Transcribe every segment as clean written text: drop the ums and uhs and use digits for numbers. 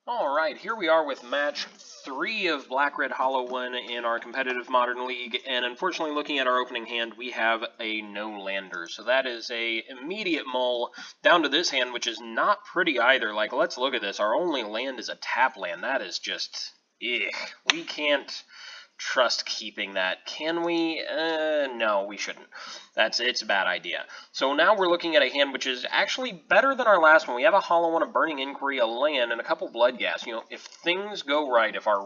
Alright, here we are with match 3 of Black Red Hollow 1 in our competitive Modern League, and unfortunately looking at our opening hand, we have a no-lander. So that is a immediate mull down to this hand, which is not pretty either. Like, let's look at this. Our only land is a tap land. That is just, we can't trust keeping that. Can we? No, we shouldn't. It's a bad idea. So now we're looking at a hand which is actually better than our last one. We have a Hollow One, a Burning Inquiry, a land, and a couple Blood Gas. You know, if things go right, if our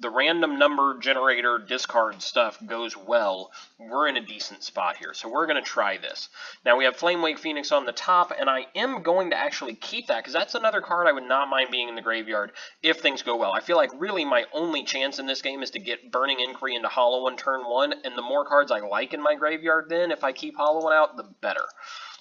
the random number generator discard stuff goes well, we're in a decent spot here. So we're going to try this. Now we have Flame Wake Phoenix on the top, and I am going to actually keep that because that's another card I would not mind being in the graveyard if things go well. I feel like really my only chance in this game is to get Burning Inquiry into Hollow One turn 1, and the more cards I like in my graveyard then, if I keep Hollow One out, the better.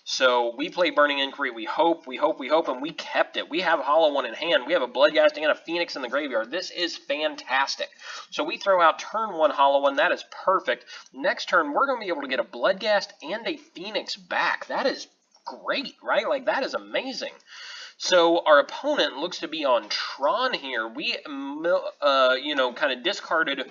So we play Burning Inquiry, we hope, and we kept it. We have Hollow One in hand. We have a Bloodghast and a Phoenix in the graveyard. This is fantastic. So we throw out turn 1 Hollow One. That is perfect. Next turn, we're going to be able to get a Bloodghast and a Phoenix back. That is great, right? Like, that is amazing. So our opponent looks to be on Tron here. We, kind of discarded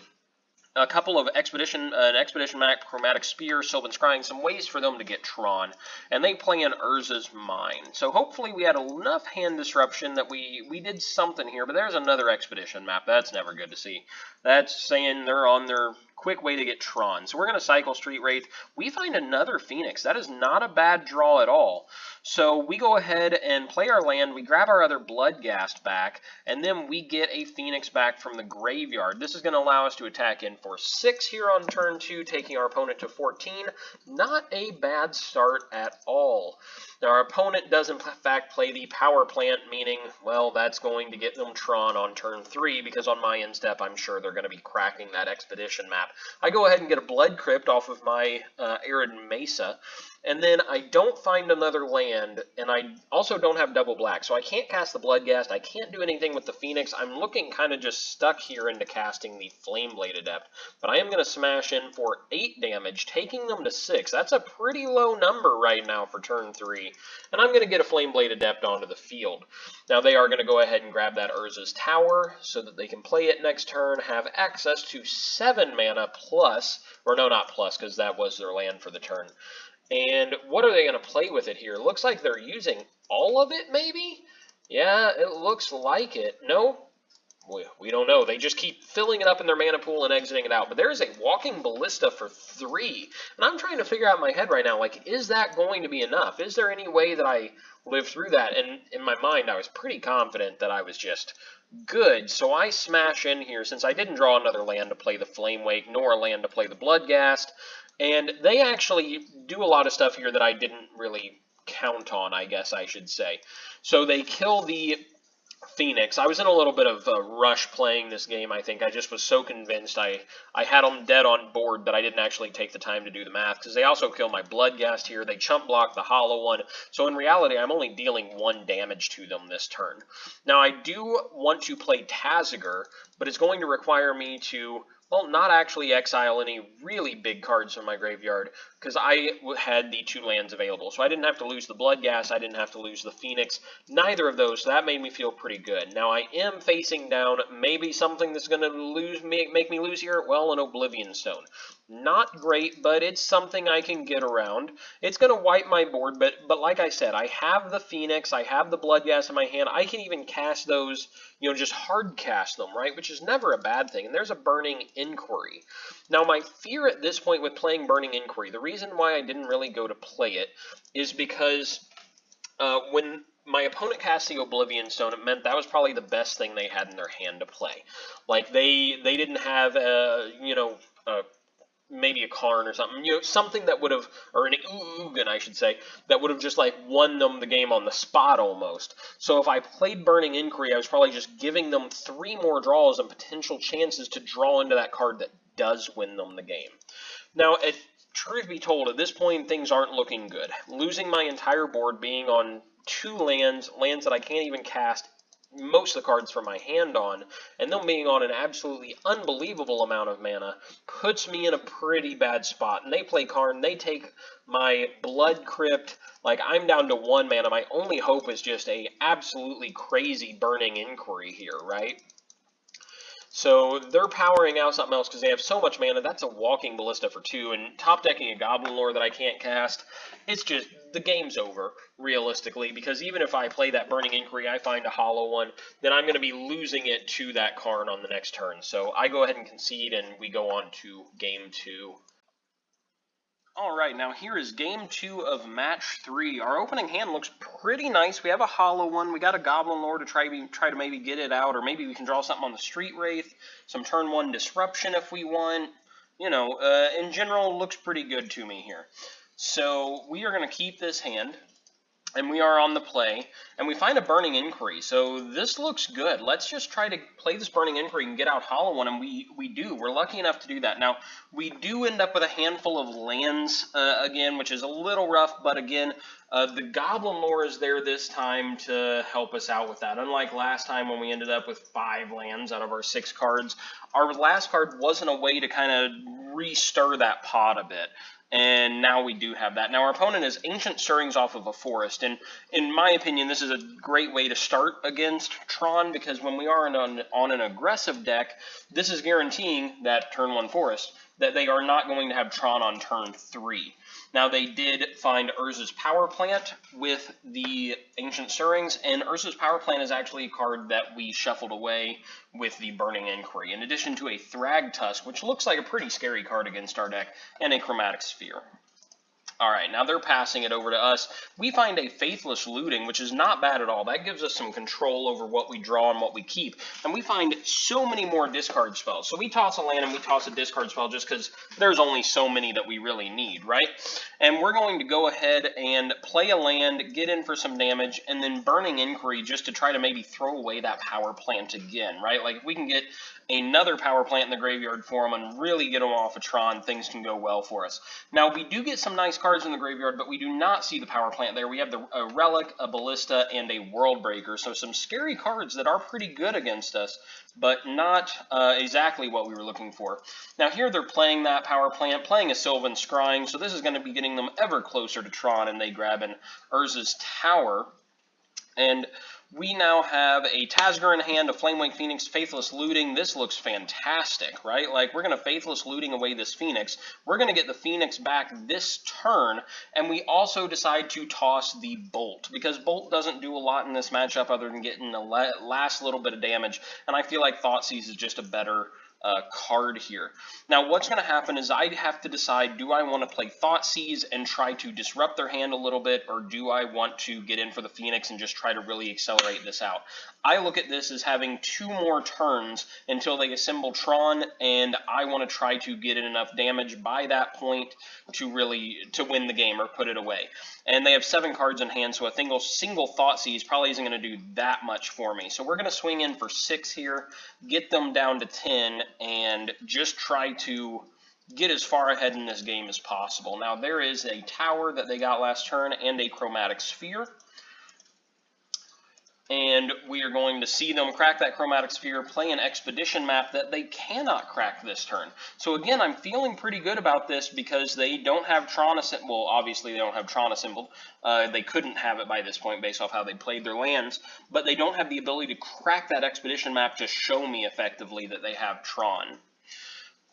a couple of an Expedition Map, Chromatic Spear, Sylvan Scrying, some ways for them to get Tron, and they play in Urza's Mine. So hopefully we had enough hand disruption that we did something here, but there's another Expedition Map. That's never good to see. That's saying they're on their quick way to get Tron. So we're going to cycle Street Wraith. We find another Phoenix. That is not a bad draw at all. So we go ahead and play our land. We grab our other Bloodghast back, and then we get a Phoenix back from the graveyard. This is going to allow us to attack in for 6 here on turn 2, taking our opponent to 14. Not a bad start at all. Now, our opponent does in fact play the Power Plant, meaning, well, that's going to get them Tron on turn 3, because on my end step, I'm sure they're going to be cracking that Expedition Map. I go ahead and get a Blood Crypt off of my Arid Mesa, and then I don't find another land, and I also don't have double black, so I can't cast the Bloodghast, I can't do anything with the Phoenix. I'm looking kind of just stuck here into casting the Flameblade Adept, but I am going to smash in for 8 damage, taking them to 6. That's a pretty low number right now for turn 3, and I'm going to get a Flameblade Adept onto the field. Now they are going to go ahead and grab that Urza's Tower so that they can play it next turn, have access to 7 mana plus, or no, not plus, because that was their land for the turn. And what are they going to play with it here? Looks like they're using all of it, maybe? Yeah, it looks like it. No? We don't know. They just keep filling it up in their mana pool and exiting it out. But there's a Walking Ballista for 3. And I'm trying to figure out in my head right now, like, is that going to be enough? Is there any way that I live through that? And in my mind, I was pretty confident that I was just good. So I smash in here, since I didn't draw another land to play the Flame Wake, nor a land to play the Bloodghast. And they actually do a lot of stuff here that I didn't really count on, I guess I should say. So they kill the Phoenix. I was in a little bit of a rush playing this game, I think. I just was so convinced I had them dead on board that I didn't actually take the time to do the math, because they also kill my Bloodghast here. They chump block the Hollow One. So in reality, I'm only dealing 1 damage to them this turn. Now, I do want to play Taziger, but it's going to require me to, well, not actually exile any really big cards from my graveyard, because I had the 2 lands available. So I didn't have to lose the Bloodghast, I didn't have to lose the Phoenix, neither of those, so that made me feel pretty good. Now I am facing down maybe something that's going to make me lose here, well, an Oblivion Stone. Not great, but it's something I can get around. It's going to wipe my board, but like I said, I have the Phoenix, I have the Bloodghast in my hand, I can even cast those, just hard cast them, right, which is never a bad thing, and there's a Burning Inquiry. Now, my fear at this point with playing Burning Inquiry, the reason why I didn't really go to play it is because when my opponent cast the Oblivion Stone, it meant that was probably the best thing they had in their hand to play. Like, they didn't have, maybe a Karn or something, something that would have, or an Ugin, I should say, that would have just, like, won them the game on the spot almost. So if I played Burning Inquiry, I was probably just giving them 3 more draws and potential chances to draw into that card that does win them the game. Now, truth be told, at this point, things aren't looking good. Losing my entire board, being on 2 lands that I can't even cast most of the cards from my hand on, and them being on an absolutely unbelievable amount of mana puts me in a pretty bad spot. And they play Karn, they take my Blood Crypt, like I'm down to 1 mana. My only hope is just a absolutely crazy Burning Inquiry here, right? So they're powering out something else because they have so much mana. That's a walking ballista for 2, and top decking a Goblin Lore that I can't cast. It's just, the game's over, realistically, because even if I play that Burning Inquiry, I find a hollow one, then I'm going to be losing it to that Karn on the next turn. So I go ahead and concede, and we go on to game 2. Alright, now here is game 2 of match 3. Our opening hand looks pretty nice. We have a hollow one. We got a Goblin Lore to try to maybe get it out, or maybe we can draw something on the Street Wraith. Some turn 1 disruption if we want. You know, in general, looks pretty good to me here. So we are going to keep this hand, and we are on the play, and we find a Burning Inquiry. So this looks good. Let's just try to play this Burning Inquiry and get out hollow one, and we do. We're lucky enough to do that. Now, we do end up with a handful of lands again, which is a little rough, but again, the Goblin Lore is there this time to help us out with that. Unlike last time when we ended up with 5 lands out of our 6 cards, our last card wasn't a way to kind of re-stir that pot a bit. And now we do have that. Now our opponent is Ancient Stirrings off of a Forest, and in my opinion this is a great way to start against Tron, because when we are on an aggressive deck, this is guaranteeing that turn 1 Forest, that they are not going to have Tron on turn 3. Now they did find Urza's Power Plant with the Ancient Stirrings, and Urza's Power Plant is actually a card that we shuffled away with the Burning Inquiry, in addition to a Thragtusk, which looks like a pretty scary card against our deck, and a Chromatic Sphere. Alright, now they're passing it over to us. We find a Faithless Looting, which is not bad at all. That gives us some control over what we draw and what we keep. And we find so many more discard spells. So we toss a land and we toss a discard spell just because there's only so many that we really need, right? And we're going to go ahead and play a land, get in for some damage, and then Burning Inquiry just to try to maybe throw away that power plant again, right? Like if we can get another power plant in the graveyard for them and really get them off of Tron, things can go well for us. Now, we do get some nice cards in the graveyard, but we do not see the power plant there. We have a Relic, a Ballista, and a World Breaker, so some scary cards that are pretty good against us, but not exactly what we were looking for. Now, here they're playing that power plant, playing a Sylvan Scrying, so this is going to be getting them ever closer to Tron, and they grab an Urza's Tower, and we now have a Tazger in hand, a Flamewake Phoenix, Faithless Looting. This looks fantastic, right? Like, we're going to Faithless Looting away this Phoenix. We're going to get the Phoenix back this turn, and we also decide to toss the Bolt, because Bolt doesn't do a lot in this matchup other than getting the last little bit of damage, and I feel like Thoughtseize is just a better card here. Now, what's going to happen is I have to decide, do I want to play Thoughtseize and try to disrupt their hand a little bit, or do I want to get in for the Phoenix and just try to really accelerate this out? I look at this as having 2 more turns until they assemble Tron, and I want to try to get in enough damage by that point to win the game or put it away. And they have 7 cards in hand, so a single Thoughtseize probably isn't going to do that much for me. So we're going to swing in for 6 here, get them down to 10, and just try to get as far ahead in this game as possible. Now, there is a tower that they got last turn and a Chromatic Sphere. And we are going to see them crack that Chromatic Sphere, play an Expedition map that they cannot crack this turn. So again, I'm feeling pretty good about this because they don't have Tron assembled. Well, obviously they don't have Tron assembled. They couldn't have it by this point based off how they played their lands. But they don't have the ability to crack that Expedition map to show me effectively that they have Tron.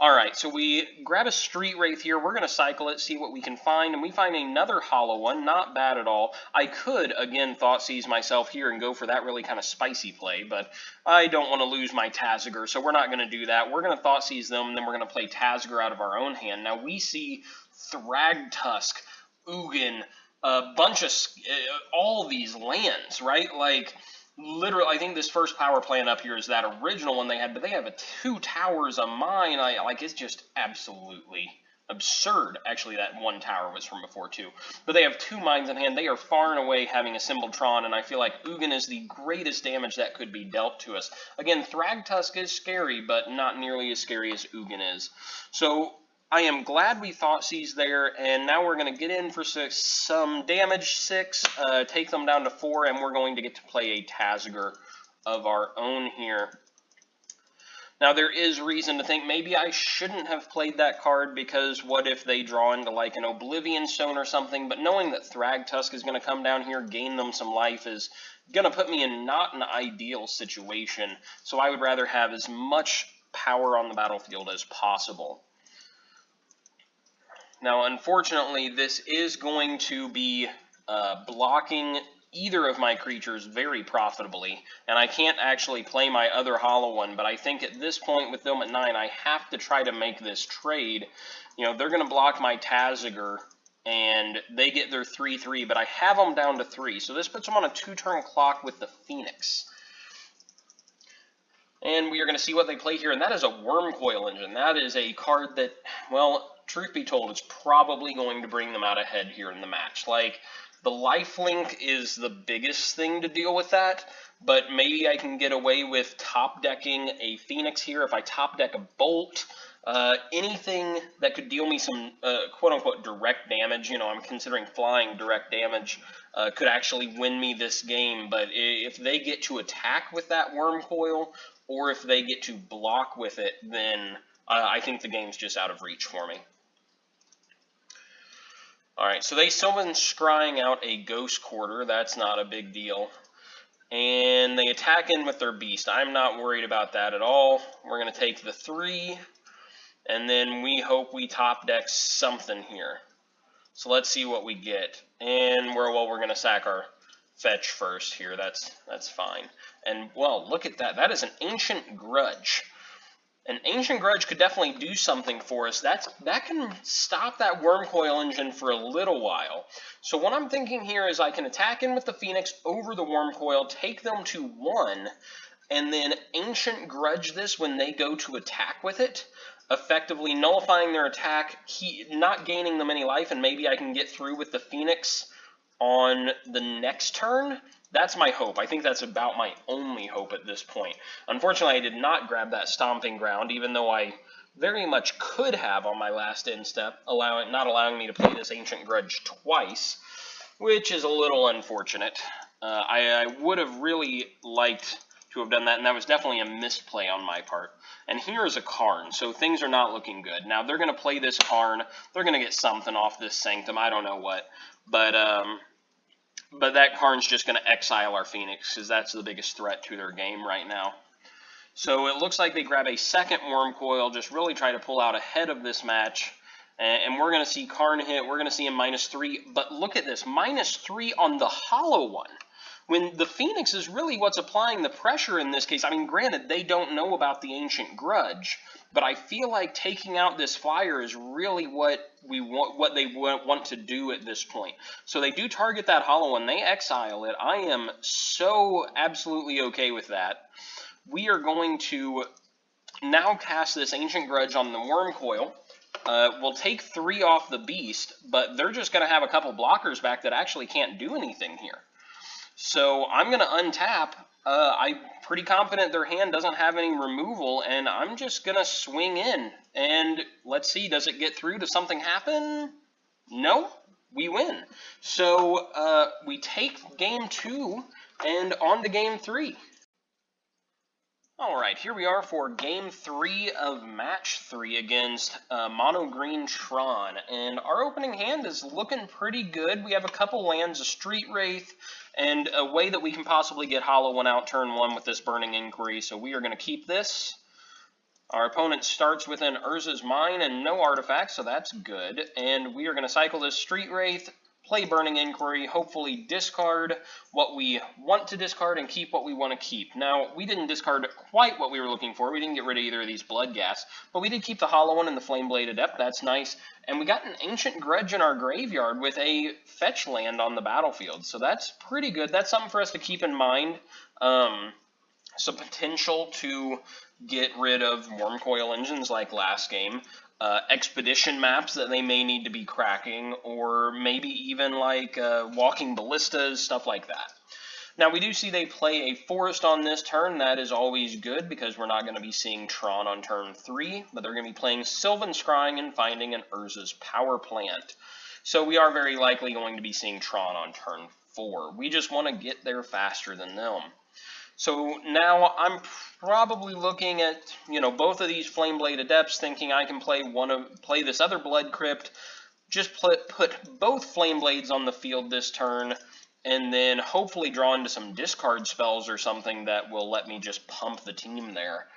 Alright, so we grab a Street Wraith here. We're going to cycle it, see what we can find, and we find another hollow one. Not bad at all. I could, again, Thoughtseize myself here and go for that really kind of spicy play, but I don't want to lose my Tazger, so we're not going to do that. We're going to Thoughtseize them, and then we're going to play Tazger out of our own hand. Now, we see Thragtusk, Ugin, a bunch of all these lands, right? Like, literally, I think this first power plant up here is that original one they had, but they have 2 towers of mine. It's just absolutely absurd. Actually, that one tower was from before too. But they have 2 mines in hand. They are far and away having assembled Tron, and I feel like Ugin is the greatest damage that could be dealt to us. Again, Thragtusk is scary, but not nearly as scary as Ugin is. So I am glad we Thoughtseize there, and now we're going to get in for some damage, 6, take them down to 4, and we're going to get to play a Tazger of our own here. Now, there is reason to think maybe I shouldn't have played that card, because what if they draw into like an Oblivion Stone or something, but knowing that Thragtusk is going to come down here, gain them some life, is going to put me in not an ideal situation, so I would rather have as much power on the battlefield as possible. Now, unfortunately, this is going to be blocking either of my creatures very profitably, and I can't actually play my other hollow one, but I think at this point with them at 9, I have to try to make this trade. You know, they're going to block my Taziger, and they get their 3/3, but I have them down to 3, so this puts them on a 2-turn clock with the Phoenix. And we are going to see what they play here, and that is a Wormcoil Engine. That is a card that, well, truth be told, is probably going to bring them out ahead here in the match. Like, the lifelink is the biggest thing to deal with that, but maybe I can get away with top-decking a Phoenix here. If I top-deck a Bolt, anything that could deal me some quote-unquote direct damage, you know, I'm considering flying direct damage, could actually win me this game. But if they get to attack with that Wormcoil, or if they get to block with it, then I think the game's just out of reach for me. Alright, so they Sylvan Scrying out a Ghost Quarter. That's not a big deal. And they attack in with their Beast. I'm not worried about that at all. We're going to take the 3, and then we hope we top deck something here. So let's see what we get. And we're going to sack our fetch first here. That's fine. And, well, look at that. That is an Ancient Grudge. An Ancient Grudge could definitely do something for us. That can stop that Wormcoil Engine for a little while. So what I'm thinking here is I can attack in with the Phoenix over the Wormcoil, take them to 1, and then Ancient Grudge this when they go to attack with it, effectively nullifying their attack, not gaining them any life, and maybe I can get through with the Phoenix on the next turn. That's my hope. I think that's about my only hope at this point. Unfortunately, I did not grab that Stomping Ground, even though I very much could have on my last end step, not allowing me to play this Ancient Grudge twice, which is a little unfortunate. I would have really liked to have done that, and that was definitely a misplay on my part. And here is a Karn, so things are not looking good. Now, they're going to play this Karn. They're going to get something off this Sanctum. I don't know what. But that Karn's just going to exile our Phoenix, because that's the biggest threat to their game right now. So it looks like they grab a second Wormcoil, just really try to pull out ahead of this match. And we're going to see Karn hit. We're going to see him -3. But look at this, -3 on the hollow one. When the Phoenix is really what's applying the pressure in this case. I mean, granted, they don't know about the Ancient Grudge, but I feel like taking out this flyer is really what they want to do at this point. So they do target that hollow one. They exile it. I am so absolutely okay with that. We are going to now cast this Ancient Grudge on the Wormcoil. We'll take 3 off the Beast, but they're just going to have a couple blockers back that actually can't do anything here. So I'm going to untap. I'm pretty confident their hand doesn't have any removal, and I'm just going to swing in. And let's see, does it get through? Does something happen? No, we win. So we take game 2 and on to game 3. Alright, here we are for game 3 of match 3 against MonoGreen Tron. And our opening hand is looking pretty good. We have a couple lands, a Street Wraith, and a way that we can possibly get Hollow One out turn 1 with this Burning Inquiry. So we are going to keep this. Our opponent starts within Urza's Mine and no artifacts, so that's good. And we are going to cycle this Street Wraith, play Burning Inquiry, hopefully discard what we want to discard and keep what we want to keep. Now, we didn't discard quite what we were looking for. We didn't get rid of either of these Blood Gas, but we did keep the Hollow One and the Flameblade Adept. That's nice. And we got an Ancient Grudge in our graveyard with a fetch land on the battlefield, so that's pretty good. That's something for us to keep in mind. Some potential to get rid of Wormcoil engines like last game. Expedition maps that they may need to be cracking, or maybe even like walking ballistas, stuff like that. Now, we do see they play a Forest on this turn. That is always good because we're not going to be seeing Tron on turn 3, but they're going to be playing Sylvan Scrying and finding an Urza's Power Plant. So we are very likely going to be seeing Tron on turn 4. We just want to get there faster than them. So now I'm probably looking at, both of these Flame Blade Adepts, thinking I can play this other Blood Crypt, just put both Flame Blades on the field this turn, and then hopefully draw into some discard spells or something that will let me just pump the team there.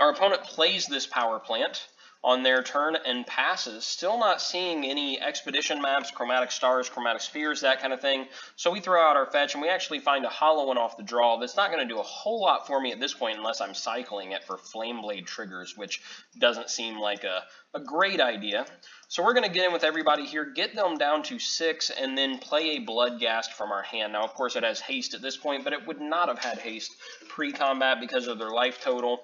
Our opponent plays this Power Plant on their turn and passes, still not seeing any Expedition maps, Chromatic Stars, Chromatic Spheres, that kind of thing. So we throw out our fetch, and we actually find a hollow one off the draw. That's not going to do a whole lot for me at this point unless I'm cycling it for Flame Blade triggers, which doesn't seem like a great idea. So we're going to get in with everybody here, get them down to 6, and then play a Bloodghast from our hand. Now, of course, it has haste at this point, but it would not have had haste pre-combat because of their life total.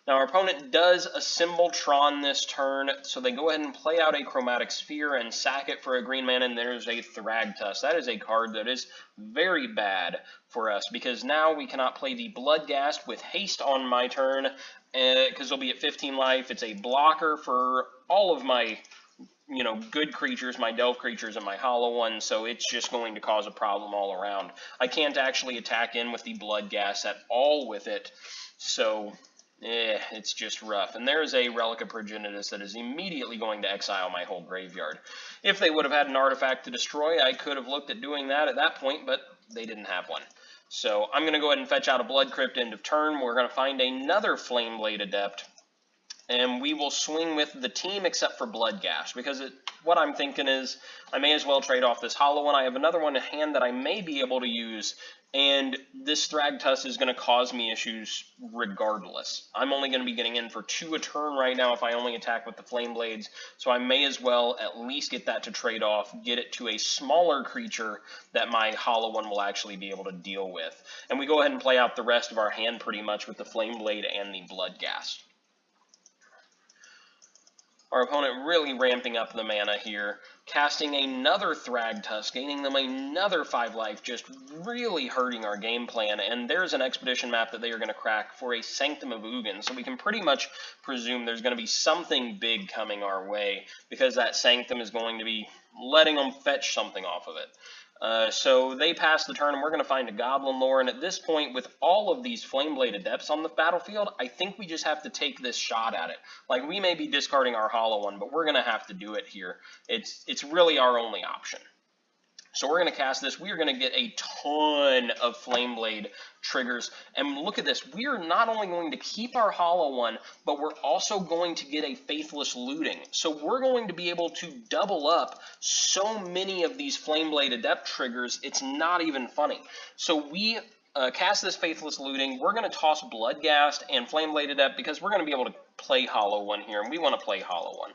Now, our opponent does assemble Tron this turn, so they go ahead and play out a Chromatic Sphere and sack it for a green mana, and there's a Thragtusk. That is a card that is very bad for us, because now we cannot play the Bloodghast with haste on my turn, because they'll be at 15 life. It's a blocker for all of my good creatures, my Delve creatures, and my hollow ones, so it's just going to cause a problem all around. I can't actually attack in with the Bloodghast at all with it, so it's just rough. And there's a Relic of Progenitus that is immediately going to exile my whole graveyard. If they would have had an artifact to destroy, I could have looked at doing that at that point, but they didn't have one. So I'm going to go ahead and fetch out a Blood Crypt end of turn. We're going to find another Flame Blade Adept, and we will swing with the team except for Bloodghast, because what I'm thinking is I may as well trade off this hollow one. I have another one in hand that I may be able to use, and this Thragtusk is going to cause me issues regardless. I'm only going to be getting in for 2 a turn right now if I only attack with the Flame Blades, so I may as well at least get that to trade off, get it to a smaller creature that my hollow one will actually be able to deal with. And we go ahead and play out the rest of our hand pretty much with the Flame Blade and the Bloodghast. Our opponent really ramping up the mana here, casting another Thragtusk, gaining them another 5 life, just really hurting our game plan. And there's an Expedition map that they are going to crack for a Sanctum of Ugin, so we can pretty much presume there's going to be something big coming our way, because that Sanctum is going to be letting them fetch something off of it. So they pass the turn, and we're going to find a Goblin Lore, and at this point, with all of these Flame Blade Adepts on the battlefield, I think we just have to take this shot at it. Like, we may be discarding our hollow one, but we're going to have to do it here. It's really our only option. So we're going to cast this. We are going to get a ton of Flame Blade triggers. And look at this. We are not only going to keep our hollow one, but we're also going to get a Faithless Looting. So we're going to be able to double up so many of these Flame Blade Adept triggers, it's not even funny. So we cast this Faithless Looting. We're going to toss Bloodghast and Flame Blade Adept because we're going to be able to play hollow one here, and we want to play hollow one.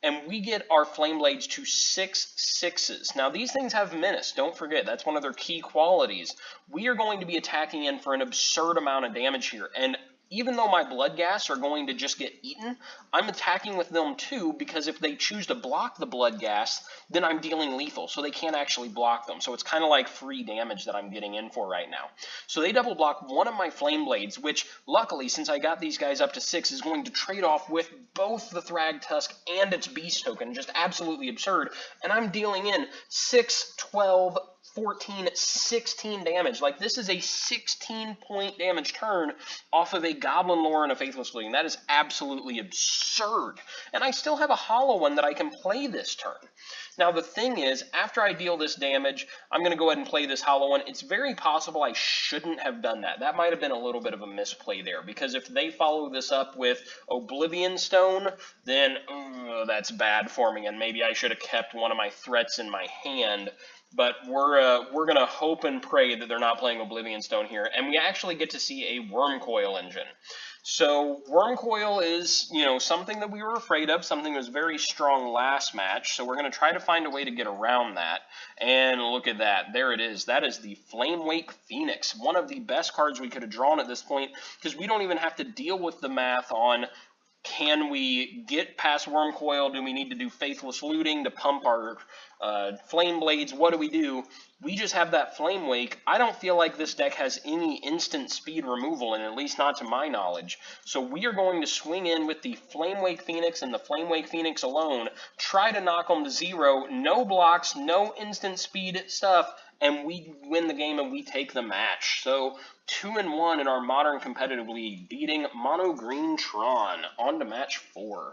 And we get our Flame Blades to 6/6s. Now, these things have menace. Don't forget, that's one of their key qualities. We are going to be attacking in for an absurd amount of damage here. And even though my Bloodghasts are going to just get eaten, I'm attacking with them too, because if they choose to block the Bloodghasts, then I'm dealing lethal, so they can't actually block them. So it's kind of like free damage that I'm getting in for right now. So they double block one of my Flame Blades, which luckily, since I got these guys up to 6, is going to trade off with both the Thragtusk and its Beast token. Just absolutely absurd. And I'm dealing in 6, 12, 14, 16 damage. Like, this is a 16-point damage turn off of a Goblin Lore and a Faithless Looting. That is absolutely absurd. And I still have a hollow one that I can play this turn. Now, the thing is, after I deal this damage, I'm going to go ahead and play this hollow one. It's very possible I shouldn't have done that. That might have been a little bit of a misplay there, because if they follow this up with Oblivion Stone, then that's bad for me, and maybe I should have kept one of my threats in my hand. But we're going to hope and pray that they're not playing Oblivion Stone here. And we actually get to see a Wormcoil engine. So Wormcoil is, something that we were afraid of, something that was very strong last match. So we're going to try to find a way to get around that. And look at that. There it is. That is the Flamewake Phoenix, one of the best cards we could have drawn at this point, because we don't even have to deal with the math on, can we get past Wormcoil? Do we need to do Faithless Looting to pump our Flame Blades? What do we do? We just have that Flame Wake. I don't feel like this deck has any instant speed removal, and at least not to my knowledge. So we are going to swing in with the Flame Wake Phoenix and the Flame Wake Phoenix alone, try to knock them to 0, no blocks, no instant speed stuff, and we win the game and we take the match. So 2-1 in our Modern Competitive League, beating MonoGreen Tron. On to match 4.